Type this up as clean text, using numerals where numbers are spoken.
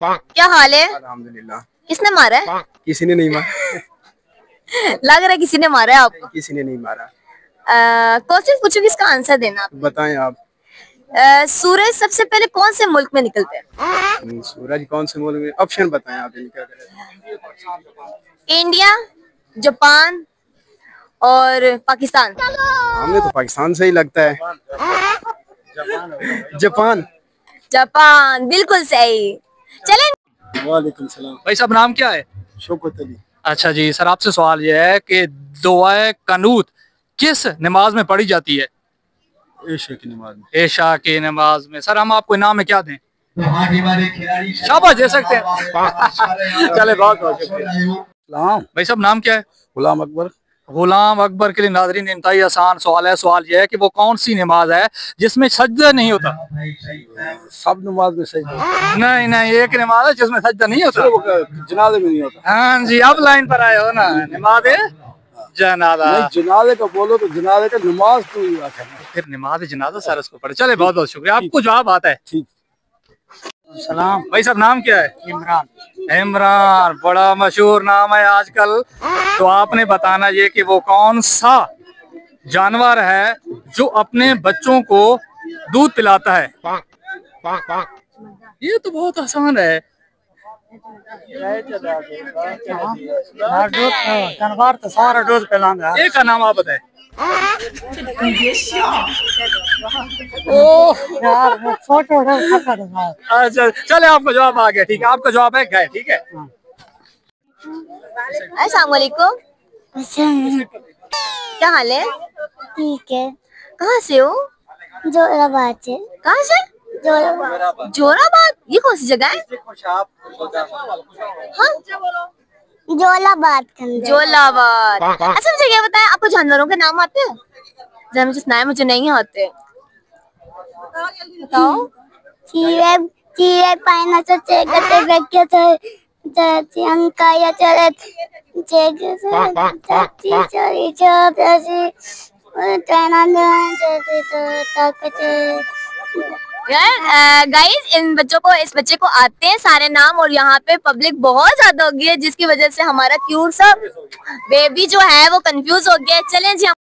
क्या हाल है? अल्हम्दुलिल्लाह। किसने मारा है? किसी ने नहीं मारा। लग रहा है किसी ने मारा है आपको। किसी ने नहीं मारा। क्वेश्चन पूछूंगी, इसका आंसर देना आप। बताएं आप। सूरज सबसे पहले कौन से मुल्क में निकलते हैं? सूरज कौन से मुल्क में? ऑप्शन बताएं आप इनका। इंडिया, जापान और पाकिस्तान। हमें तो पाकिस्तान से ही लगता है। जापान। जापान बिल्कुल सही। चलें। वालेकुम सलाम। भाई साहब नाम क्या है? शौकत अली। अच्छा जी सर, आपसे सवाल यह है कि दुआए कनूत किस नमाज में पढ़ी जाती है? एशा की नमाज में। एशा की नमाज में। सर हम आपको इनाम में क्या दें? शाबाश दे सकते हैं। चले बहुत बहुत शुक्रिया। भाई साहब नाम क्या है? गुलाम अकबर। गुलाम अकबर के लिए नाजरीन इंतहाई आसान सवाल है। सवाल यह है कि वो कौन सी नमाज है जिसमें सजदा नहीं होता? सब नमाज में सजदा। नहीं नहीं, एक नमाज है जिसमें सजदा नहीं होता। जनाजे में नहीं होता। हाँ जी, अब लाइन पर आए हो ना। नमाज जनाजा। नहीं, जनाजे का बोलो तो जनाजे का नमाज तो फिर नमाज जनाजा सर उसको पढ़े। चले बहुत बहुत शुक्रिया, आपको जवाब आता है। ठीक। सलाम। भाई साहब नाम क्या है? इमरान। इमरान बड़ा मशहूर नाम है आजकल। तो आपने बताना ये कि वो कौन सा जानवर है जो अपने बच्चों को दूध पिलाता है? ये तो बहुत आसान है। जानवर तो सारा दूध पिलाता है। एक का नाम आप बताए। ओह यार फोटो है। अच्छा चले, आपका जवाब आ गया। ठीक है, आपका जवाब है गए। ठीक है। अस्सलाम वालेकुम। क्या हाल है? ठीक है। कहाँ से हो? जोराबाद से। कहाँ से? जोराबाद। ये कौन सी जगह है? हाँ? जोलाबाद के अंदर। जोलाबाद। अच्छा मुझे ये बताएं, आपको जानवरों के नाम आते हैं? जरा मुझे सुनाए, मुझे नहीं आते। बताओ। चीरे चीरे पाइना तो चेगते बेके चाची अंका या चले चेगे से चाची चोरी चोप ऐसी ट्रेना में चाची तो तक यार गाइस, इस बच्चे को आते हैं सारे नाम, और यहाँ पे पब्लिक बहुत ज्यादा हो गई है जिसकी वजह से हमारा क्यूट सा बेबी जो है वो कंफ्यूज हो गया है। चलें जी।